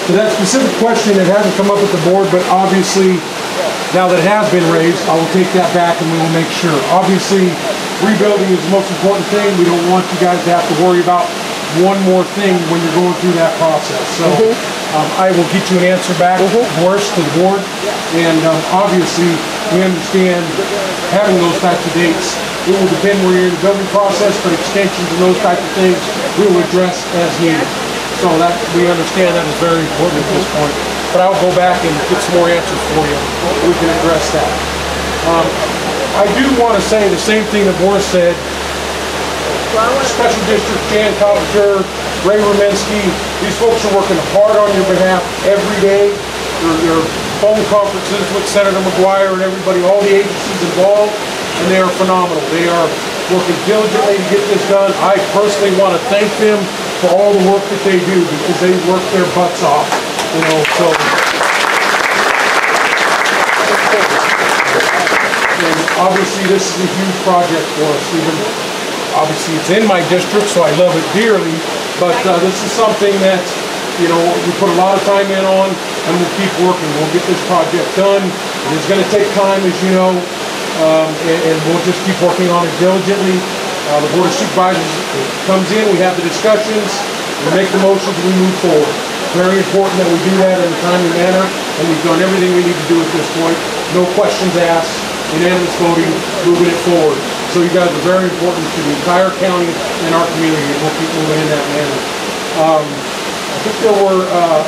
To that specific question, it hasn't come up at the board, but obviously, now that it has been raised, I will take that back and we will make sure. Obviously, rebuilding is the most important thing. We don't want you guys to have to worry about one more thing when you're going through that process. So I will get you an answer back, of course, to the board. And obviously, we understand having those types of dates. It will depend where you're in the building process, but extensions and those types of things we will address as needed. So that we understand that is very important at this point. But I'll go back and get some more answers for you. We can address that. I do want to say the same thing that Boris said. Special District Jan Coppinger, Ray Rominsky, these folks are working hard on your behalf every day. There are phone conferences with Senator McGuire and everybody, all the agencies involved, and they are phenomenal. They are working diligently to get this done. I personally want to thank them for all the work that they do because they work their butts off. You know, so. And obviously this is a huge project for us. Obviously it's in my district, so I love it dearly, but this is something that, you know, we put a lot of time in on, and we'll keep working. We'll get this project done. It's going to take time, as you know, and we'll just keep working on it diligently. The Board of Supervisors comes in, we have the discussions, we make the motions, we move forward. Very important that we do that in a timely manner, and we've done everything we need to do at this point. No questions asked, unanimous voting, moving it forward. So you guys are very important to the entire county and our community, and we'll keep moving in that manner. I think there were a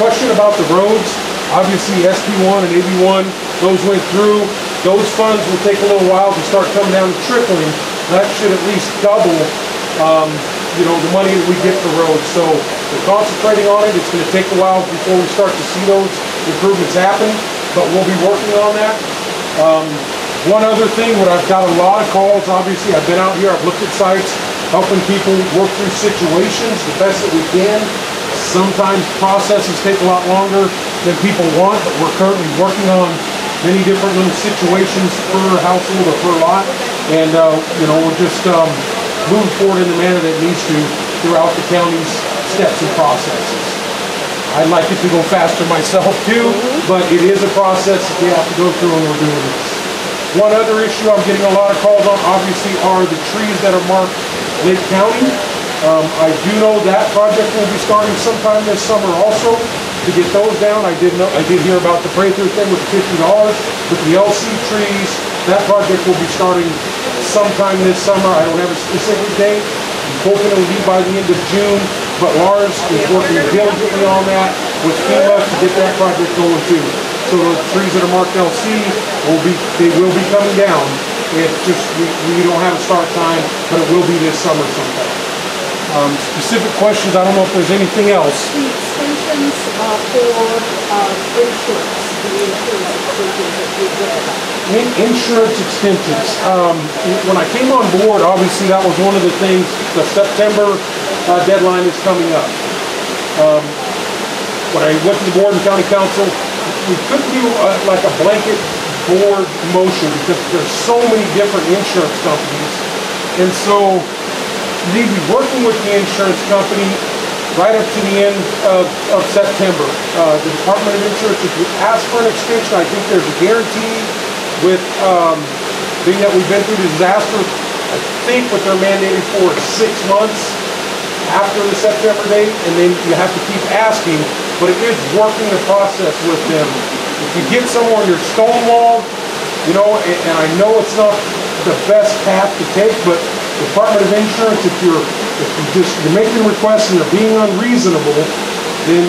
question about the roads. Obviously SP1 and AB1, those went through. Those funds will take a little while to start coming down and trickling. That should at least double you know, the money that we get for roads. So we're concentrating on it. It's going to take a while before we start to see those improvements happen, but we'll be working on that. One other thing, what I've got a lot of calls, obviously I've been out here, I've looked at sites, helping people work through situations the best that we can. Sometimes processes take a lot longer than people want, but we're currently working on many different little situations per household or per lot, and you know, we're just move forward in the manner that it needs to throughout the county's steps and processes. I'd like it to go faster myself too, but it is a process that we have to go through when we're doing this. One other issue I'm getting a lot of calls on, obviously, are the trees that are marked Lake County. I do know that project will be starting sometime this summer also. To get those down, I did hear about the Prather thing with the $50, but the LC trees, that project will be starting sometime this summer. I don't have a specific date. I'm hoping it will be by the end of June, but Lars is working diligently on that with FEMA to get that project going too. So the trees that are marked LC will be coming down. It's just we don't have a start time, but it will be this summer sometime. Specific questions, I don't know if there's anything else. The extensions for insurance, the insurance extensions that we did. Insurance extensions. When I came on board, obviously that was one of the things, the September deadline is coming up. When I went to the board and county council, we couldn't do like a blanket board motion because there's so many different insurance companies. And so you need to be working with the insurance company right up to the end of September. The Department of Insurance, if you ask for an extension, I think there's a guarantee with being that we've been through disaster. I think what they're mandated for is 6 months after the September date, and then you have to keep asking, but it is working the process with them. If you get somewhere and you're stonewalled, you know, and I know it's not the best path to take, but Department of Insurance, if you're making requests and they're being unreasonable, then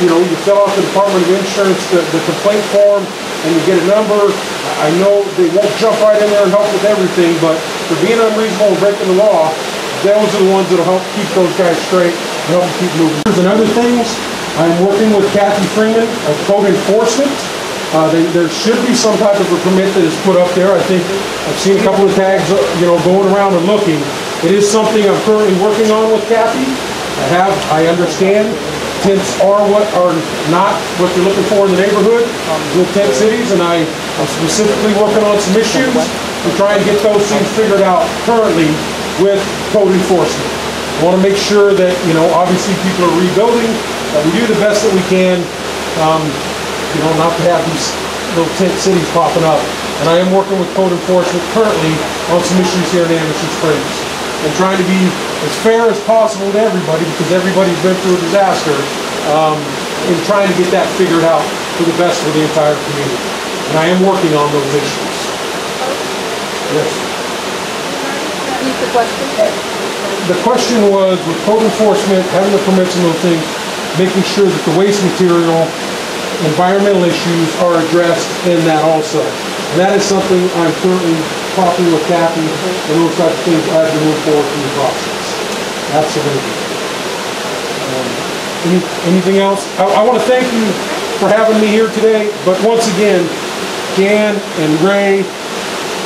you know you fill out the Department of Insurance the complaint form and you get a number. I know they won't jump right in there and help with everything, but for being unreasonable and breaking the law, those are the ones that'll help keep those guys straight and help them keep moving. And other things, I'm working with Kathy Freeman of Code Enforcement. There should be some type of a permit that is put up there. I think I've seen a couple of tags, you know, going around and looking. It is something I'm currently working on with Kathy. I understand tents are not what you're looking for in the neighborhood, little tent cities, and I'm specifically working on some issues to try and get those things figured out currently with Code Enforcement. I want to make sure that, you know, obviously people are rebuilding, that we do the best that we can, you know, not to have these little tent cities popping up. And I am working with code enforcement currently on some issues here in Anderson Springs, and trying to be as fair as possible to everybody, because everybody's been through a disaster, and trying to get that figured out for the best for the entire community. And I am working on those issues. Yes. Repeat the question. The question was, with code enforcement, having the permits and those things, making sure that the waste material, environmental issues are addressed in that also. And that is something I'm currently talking with Kathy and those types of things as we move forward through the process. Absolutely. Anything else? I want to thank you for having me here today, but once again, Dan and Ray,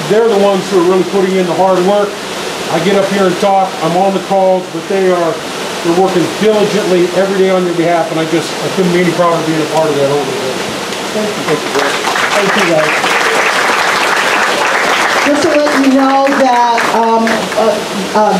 they're the ones who are really putting in the hard work. I get up here and talk, I'm on the calls, but they're working diligently every day on your behalf, and I couldn't be any prouder of being a part of that organization. Thank you. Thank you, guys. Just to let you know that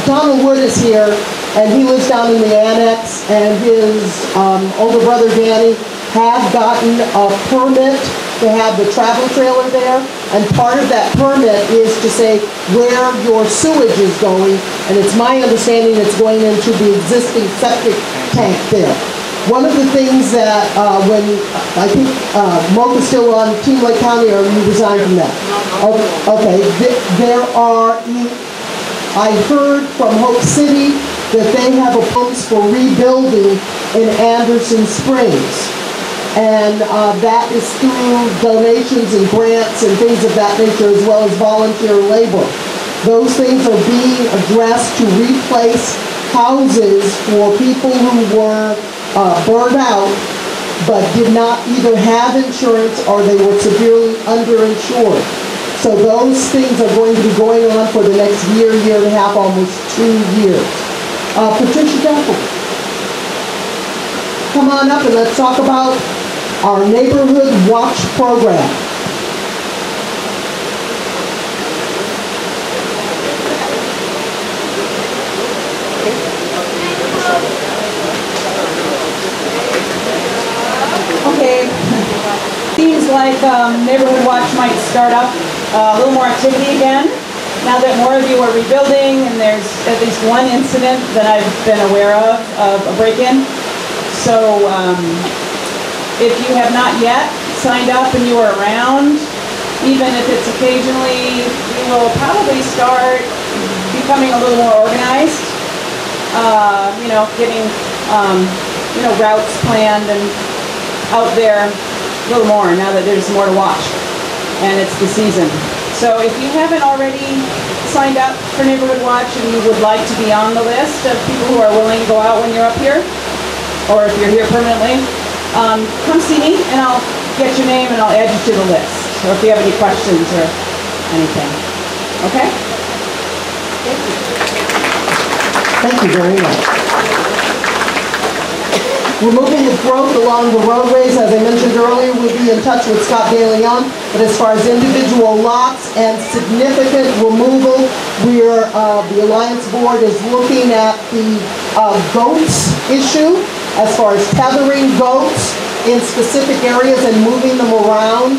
Donald Wood is here, and he lives down in the annex, and his older brother Danny have gotten a permit to have the travel trailer there, and part of that permit is to say where your sewage is going, and it's my understanding it's going into the existing septic tank there. One of the things that when I think Moke is still on Team Lake County, or you resigned from that? Okay, there are, I heard from Hope City that they have a plans for rebuilding in Anderson Springs. And that is through donations and grants and things of that nature, as well as volunteer labor. Those things are being addressed to replace houses for people who were burned out, but did not either have insurance or they were severely underinsured. So those things are going to be going on for the next year, year and a half, almost 2 years. Patricia Temple, come on up and let's talk about our Neighborhood Watch program. Okay, seems like Neighborhood Watch might start up a little more activity again, now that more of you are rebuilding, and there's at least one incident that I've been aware of a break-in. So if you have not yet signed up and you are around, even if it's occasionally, we will probably start becoming a little more organized, you know, getting, you know, routes planned and out there a little more now that there's more to watch and it's the season. So if you haven't already signed up for Neighborhood Watch and you would like to be on the list of people who are willing to go out when you're up here, or if you're here permanently, come see me and I'll get your name and I'll add you to the list, or if you have any questions or anything. Okay? Thank you very much. We're moving with growth along the roadways. As I mentioned earlier, we'll be in touch with Scott DeLeon. But as far as individual lots and significant removal, the Alliance Board is looking at the goats issue, as far as tethering goats in specific areas and moving them around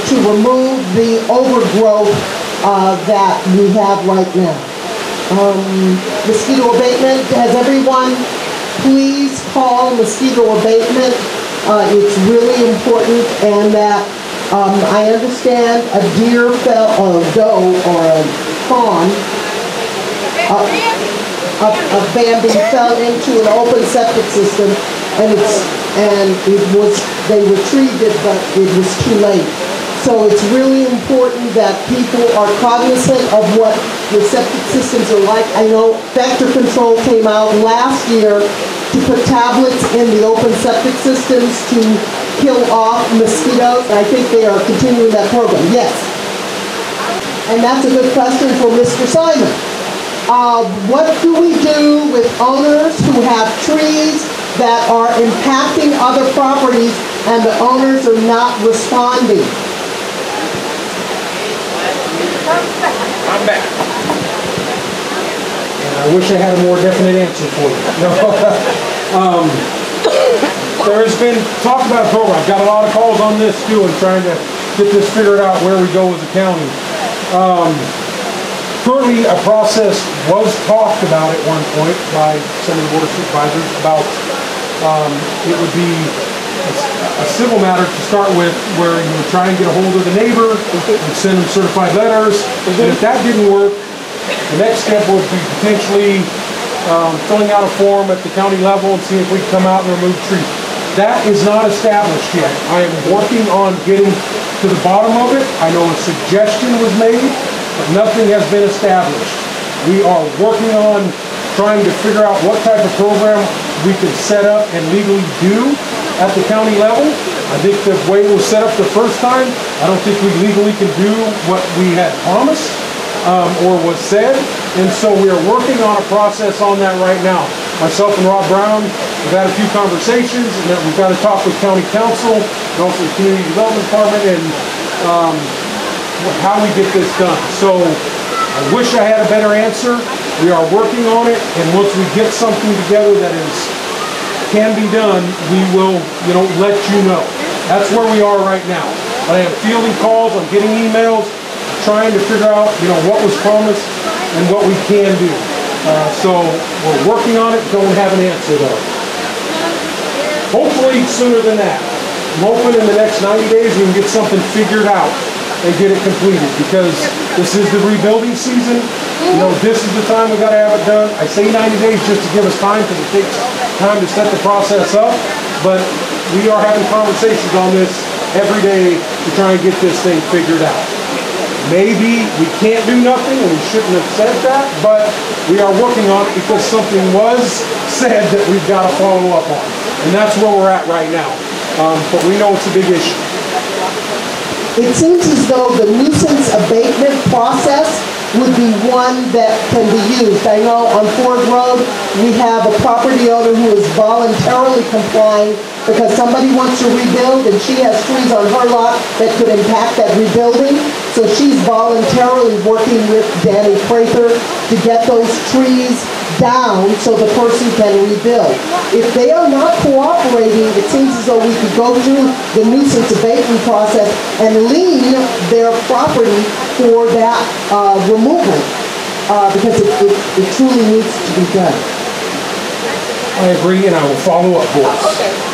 to remove the overgrowth that we have right now. Mosquito abatement, has everyone please call mosquito abatement? It's really important, and that I understand a deer fell, a doe or a fawn, a Bambi fell into an open septic system, and they retrieved it, but it was too late. So it's really important that people are cognizant of what your septic systems are like. I know Vector Control came out last year to put tablets in the open septic systems to kill off mosquitoes. I think they are continuing that program. Yes. And that's a good question for Mr. Simon. What do we do with owners who have trees that are impacting other properties and the owners are not responding? I'm back. I wish I had a more definite answer for you. There has been talk about a program. I've got a lot of calls on this too, and trying to get this figured out where we go as a county. Currently, a process was talked about at one point by some of the board of supervisors about it would be a civil matter to start with, where you would try and get a hold of the neighbor and send them certified letters. And if that didn't work, the next step would be potentially filling out a form at the county level and seeing if we can come out and remove trees. That is not established yet. I am working on getting to the bottom of it. I know a suggestion was made, but nothing has been established. We are working on trying to figure out what type of program we can set up and legally do at the county level. I think the way it was set up the first time, I don't think we legally can do what we had promised or was said. And so we are working on a process on that right now. Myself and Rob Brown, we've had a few conversations, and then we've got to talk with county council and also the community development department and how we get this done. So I wish I had a better answer. We are working on it, and once we get something together that can be done, we will, let you know. That's where we are right now. But I am fielding calls, I'm getting emails, trying to figure out, what was promised and what we can do. So we're working on it, don't have an answer though. Hopefully sooner than that. I'm hoping in the next 90 days we can get something figured out and get it completed, because this is the rebuilding season. This is the time we got to have it done. I say 90 days just to give us time, because it takes time to set the process up, but we are having conversations on this every day to try and get this thing figured out. Maybe we can't do nothing, and we shouldn't have said that, but we are working on it because something was said that we've got to follow up on. And that's where we're at right now. But we know it's a big issue. It seems as though the nuisance abatement process would be one that can be used. I know on Ford Road, we have a property owner who is voluntarily complying because somebody wants to rebuild and she has trees on her lot that could impact that rebuilding. So she's voluntarily working with Danny Prather to get those trees down so the person can rebuild. If they are not cooperating, it seems as though we could go through the nuisance abatement process and lien their property for that removal, because it truly needs to be done. I agree, and I will follow up, boys. Okay.